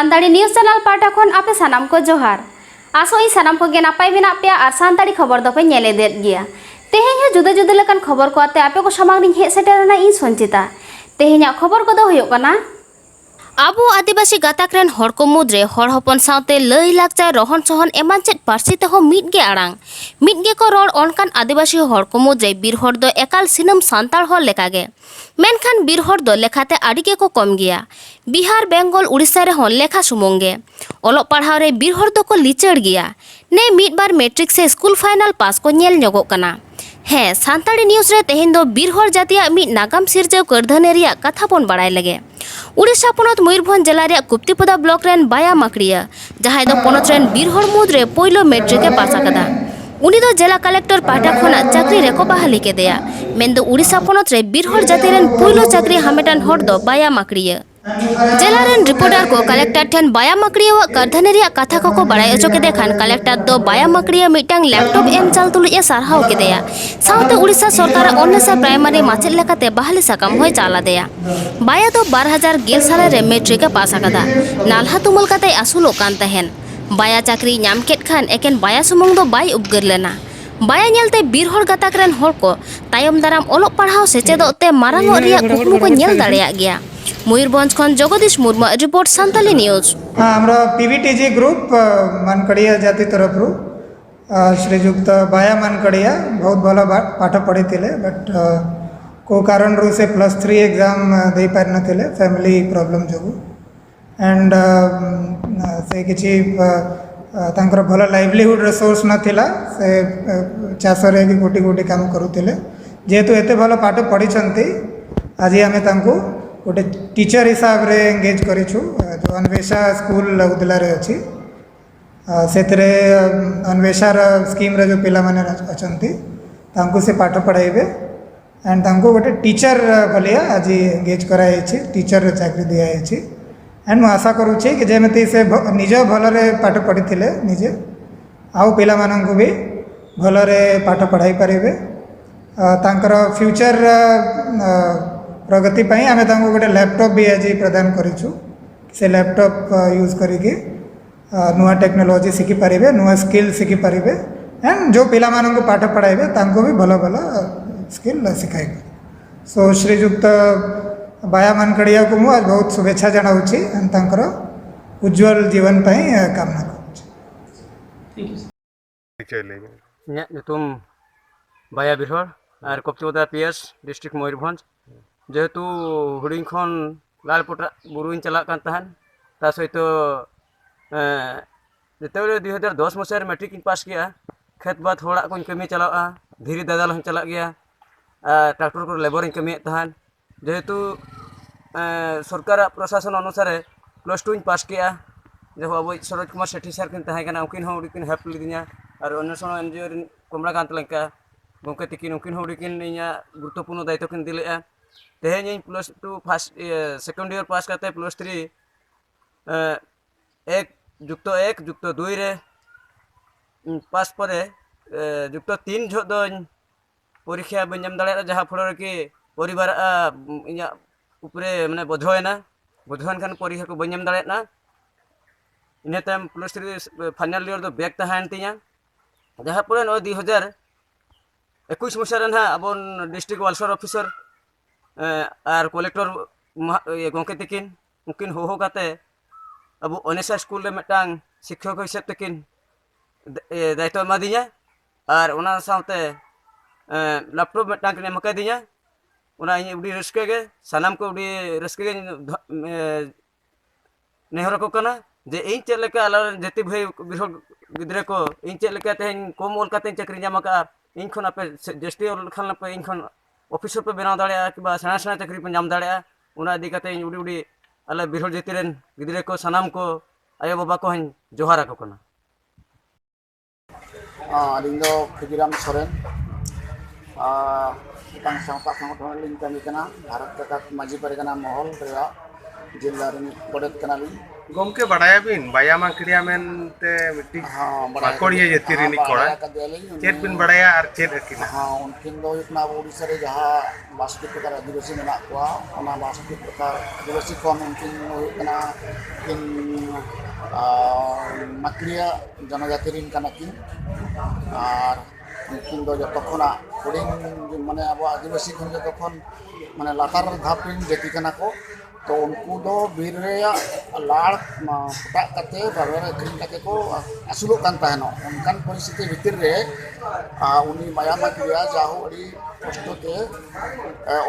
सानताड़ी news channel पाटा खन आपे सानाम को जोहार आसो इ सानाम को गे नापाय मेना पे आर सानताड़ी खबर दो पे नेले देत गिया तेहें जुदा जुदा लेकान खबर को आते आपे को समांग हे सेटेरना इ संचिता तेहें खबर को दो हुयो कना आबो आदिवासी गाताकरेन हर को मुद्रे हर हपन साउते लई लाकचार रहन सहन एमान चेत पारसी तेहो मिटगे आड़ांग मिटगे को रोड अनकान आदिवासी हर को मुद्रे बीर हर दो एकाल सिनम सान्ताल हर लेकागे मेनखान बीर हर दो लेखाते आडिगे को कम गया बिहार बेंगल उड़ीसा रे हन लेखा सुमुंगे ओलो पढ़ाव रे बीर हर दो को लिचड़ गया ने मिट बार मैट्रिक से स्कूल फाइनल पास को नेल ᱧᱚᱜᱚᱜ कना ᱦᱮᱸ ᱥᱟᱱᱛᱟᱲᱤ ᱱᱤᱭᱩᱡ ᱨᱮ ᱛᱮᱦᱮᱧ ᱫᱚ ᱵᱤᱨᱦᱚᱲ ᱡᱟᱹᱛᱤᱭᱟᱜ ᱢᱤᱫ ᱱᱟᱜᱟᱢ ᱥᱤᱨᱡᱟᱹᱣ ᱠᱟᱹᱨᱫᱷᱟᱹᱱᱤ ᱨᱮᱭᱟᱜ ᱠᱟᱛᱷᱟ ᱵᱚᱱ ᱵᱟᱲᱟᱭ ᱞᱮᱜᱮ उड़ीसा पनत मयूरभंज जिला रे कुप्तिपदा ब्लॉक रेन बाया माकड़िया जहां दो पनत रेन बिरहड़ मुद्रे पहिलो मैट्रिक पास आकदा उनी दो जिला कलेक्टर पाटा खना चाकरी रेको बहाली केदेया मेन दो उड़ीसा पनत रे बिरहड़ जाति रेन पहिलो चाकरी हामेटान हड़ दो बाया माकड़िया जिला रेन रिपोर्टर को कलेक्टर ठेन बाया माकड़िया कारधानी रे कथा को बड़ाय अचो केदे खान कलेक्टर दो बाया माकड़िया मिटांग लैपटॉप एम चाल तुलुए सारहाव केदेया साउते उड़ीसा सरकार अन्नसा प्राइमरी माचेद लेकाते बहाली साकाम होय चालादेया बाया दो 2010 साल रे मैट्रिक पास आकदा नालहा तुमल काते आसुलो कान तहेन बाया चाकरी नाम केट खान एकेन बाया सुमुंग दो बाय उपगर लेना बाया नेलते बिरहड़ गाताक रेन हड़ को तायम दाराम ओलोग पढ़ाव सेचेदोते मारांगो रिया कुकमु को नेल दाड़ेया गया मयूरभंज खन जगदीश मुर्मू रिपोर्ट सान्ताली न्यूज हमरा पीवीटीजी ग्रुप मानकड़िया जाति तरफ रु श्रीजुक्त बाया मानकड़िया बहुत भल पाठ पढ़ी थिले बट को कारण रु से +3 एग्जाम दे पार नथिले फैमिली प्रॉब्लम जोगु एंड से किछि तांकर भल लाइवलीहुड सोर्स नथिला से चाष रे गोटी गोटी काम करूथिले जेहेतु एते भल पाठ पढ़ी छंती आज आमे तांको गोटे टीचर हिसाब रे एंगेज करिछु जो अन्वेषा स्कूल उदला रे अछि सेतरे अन्वेषार स्कीम रे जो पिला माने अछंती तांको से पाठ पढ़ाइबे एंड तांको गोटे टीचर भलिया आज एंगेज कराइ छी टीचर चाकरी दिया छी एंड मु आशा करूछि कि जेमति से निज भल रे पाठ पढ़ी थिले निजे आउ पिला माननकु भी भल रे पाठ पढ़ाई परिबे तांकर फ्यूचर प्रगति पाई आमे तांको गोटे लैपटॉप भी आज प्रदान करिछु से लैपटॉप यूज करिके नुआ टेक्नोलॉजी शिखि पारिबे नुआ स्किल शिखि पारिबे एंड जो पिला मानन को पाठ पढ़ाइबे तांको भी भलो भलो स्किल सिखाइबे सो श्रीजुक्त बाया मानकड़िया को मु आज बहुत शुभेच्छा जनाउछि एंड तांकर उज्जवल जीवन पाई कामना करूछि तुम बाया बिरहड़ और कुप्तिपदा पीएस डिस्ट्रिक्ट मयूरभंज जेहेतु हुडिंग खन लालपुटा बुरुइन चला कान तहन ता सहित जिते 2010 मसीह मैट्रिक पास किया खेत बात होड़ा को कमी चला धीरे दादाल चला गया ट्रैक्टर को लेबर कमी तहन जेहेतु सरकार प्रशासन अनुसार +2 पास किया जो अब सरोज कुमार सेठी सर किन तहन उनकिन उनकिन हेल्प लिदिया और अन्वेषण एनजीओ कमला कांत लंका गंके तकिन उनकिन उनकिन गुरुत्वपूर्ण दायित्व किन दिले तेहें +2 फर्स्ट सेकेंड ईयर पास करते +3 1+1+2 रे पास पर +3 झो दो परीक्षा बन दाड़ा जहाँ फल कि परिवार इन उपरे माने बोझना बोझन खान परीक्षा को बन दाड़ा इन तम +3 फाइनल ईयर दो बैक तहन तिया जहाँ पर 2021 मसीह ना अब डिस्ट्रिक्ट वेलफेयर ऑफिसर और कलेक्टर गंके तकिन उनकिन हो काते अब अनेसा स्कूल मिटांग शिक्षक हिसाब तकिन दायित्व एमादिया और उना साथे लैपटॉप मिटांग किन एमकादिया उना इन उडी रस्के गे सानाम को उडी रस्के गे नेहर को कना जे इन चेक लेका आला जति भाई बिरहड़ गिद्रे को इन चेक लेका तेन कम ओल काते चाकरी जामका इन खन आपे जस्टी ओल खान पे इन खन ऑफिसर पे बनाव दाड़ा कि सेना सेना चाकरी पे नाम दाड़ा उना इदी काते उडी उडी आले बिरहड़ जाति रेन गिद्रे को सानाम को आयो बाबा को हन जोहारा को कना अलिंग दो खुदिराम सोरेन मिटांग सावता संगठन लिंग कमी कना भारत सरकार माजी परिगना महल रेया जिला पड़ेत कनालिन गमके बड़ाया बिन बाया मा क्रिया मेनते मिट्टी हाँ माकोड़िया जति रिनी कोड़ा चेत बिन बड़ाया और चेत अकिना हाँ उनकिन दो इतना उड़ीसा रे जहाँ 52 प्रकार आदिवासी मेना कोआ ओना 52 प्रकार आदिवासी को उनकिन होना किन माकड़िया जनजाति रिन कना किन और उनकिन दो जो तखना हुडिंग माने अब आदिवासी खन जो तखन माने लातार धाप रिन जाति कना को तो उनको दो बीर रे लाड़ फटा कते बाबेर अखरिन कते को आसुलो कान ताहेनो उनकान परिस्थिति भितर रे उनी माया माकड़िया जाहो अड़ी कष्टते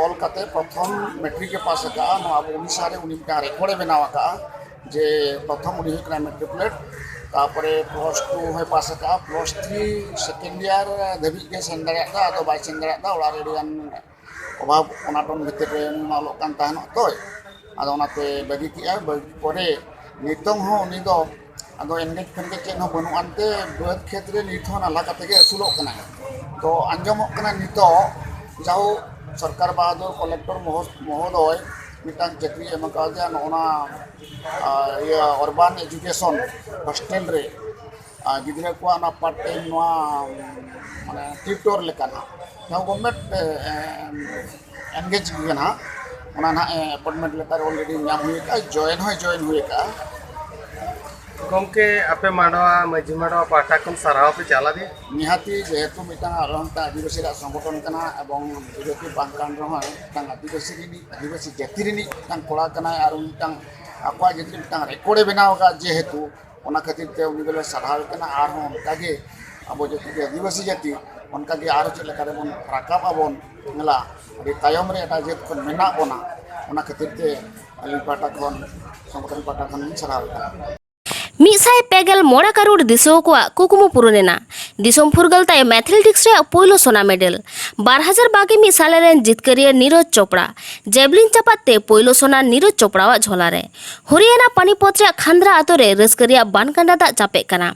ऑल कते प्रथम मैट्रिक के पास का नो अब उड़ीसा रे उनी का रेकॉर्ड बनावा का जे प्रथम उनी हुकना मैट्रिकुलेट तापरे +2 है पास का +3 सेकेंड ईयर धबी के सेंडरा का तो बाय सेंडरा का ओला रेडियन अभाव अनाटन भितर रे मालो कान ताहेनो तो आदो ओनाते बगी किया परे नितों हो उनी दो आदो एंगेज फंगे चेन हो बनु अंते बद क्षेत्र नित हो नाला कते के असुलो कना तो अंजमो कना नितो जाओ सरकार बहादुर कलेक्टर महोदय मिटान चक्री एम का दिया ओना ये अर्बन एजुकेशन हॉस्टल रे गिद्रा को ना पार्ट टाइम नोआ माने ट्यूटर लेकाना जाओ गवर्नमेंट एंगेज गना ओना ना अपॉइंटमेंट लेटर ऑलरेडी नाम हुई का जॉइन हुई का गमके आपे मानवा मजी मानवा पाटा खन सराव पे चला दे निहाती जेहेतु मिटा रहता आदिवासी संगठन कना एवं बिजेपि बांकान रह आदिवासी जाति रिनी कोड़ा कना और मिटांग आकवा जाति मिटांग रेकॉर्ड बनाव का जेहेतु ओना खातिर ते उनी बेले सराव कना आर हो उनकागे अब जाति आदिवासी जाति उनकागे आर चले करे बन राकाब आबन नला अभी तायम रे एटा जेत खन मेना बोना ओना खातिर ते अली पाटा खन संगठन पाटा खन सराव मिसाई पेगल मोड़ा करोड़ दिसो को कुकुमु पुरनेना दिसोम फुरगल ताय मैथलेटिक्स रे पोइलो सोना मेडल 2022 साल रेन जितकरिया नीरज चोपड़ा जेवलिन चापाते पोइलो सोना नीरज चोपड़ा झोला रे हरियाणा पानीपत रे खांद्रा आतो रे रस्करिया बानकांडा दा चापे कना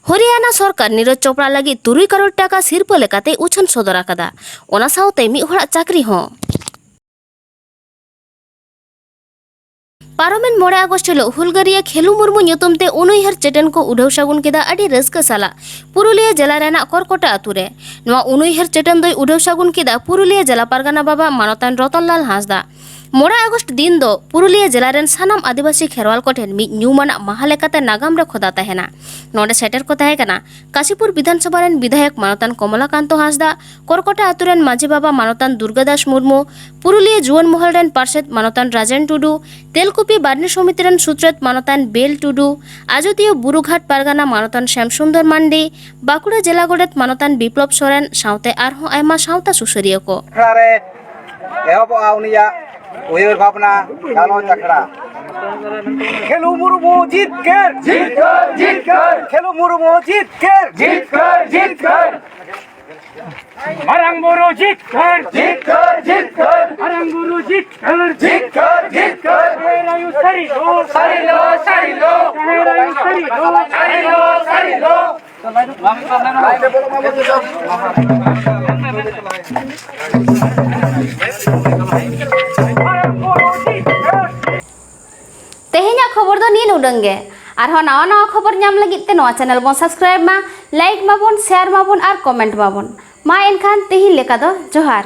हरियाणा सरकार नीरज चोपड़ा लगी 3 करोड़ टाका सिरपो लेकाते उछन सदरा कदा ओना साउते मी होड़ा चाकरी हो पारोमेन 9 अगस्त हिलो हुलगरिया खेलु मुर्मू ᱧᱩᱛᱩᱢ उनुइहर चेटन को उड़ाव सागुन केदा अडी रस्का साला पुरुलिया जिला रेना करकोटा आतु रे नवा उनुइहर चेटन दोय उड़ाव सागुन केदा पुरुलिया जिला पारगाना बाबा मानतान रतनलाल हांसदा 9 अगस्त दिन दो पुरुलिया जिला रेन सानाम आदिवासी खेरवाल कोठेन मि ᱧᱩᱢᱟᱱᱟᱜ माहा लेकाते नागाम रे खोदा तहेना नोडे सेटर को तहे कना काशीपुर विधानसभा रेन विधायक मानतान कमलाकांत हांसदा करकोटा आतु रेन माझी बाबा मानतान दुर्गादास मुर्मू पुरुलिया जुवन महल रेन पार्षद मानतान राजेन टुडू तेलकुपी बार्नी समिति रेन सूत्रत मानतान बेल टुडू आजोदिया बुरुघाट पारगाना मानतान श्यामसुंदर मांडी बाकुड़ा जिला गोडेत मानतान विप्लव सोरेन साउते आरहों आयमा साउता सुसरिया को उयर भावना चालो चकड़ा खेलु मुर्मू जीत कर खेलु मुर्मू जीत कर मरंग बुरु जीत कर मरंग बुरु जीत कर रायु सरी लो तेहेन्या खबर दो नीन उडंगे आरहो नवा नवा खबर नाम लगित ते नवा चैनल बन सब्सक्राइब मा लाइक माबोन शेयर माबोन और कमेंट माबोन मा एनखान तेहिन लेका दो जोहार।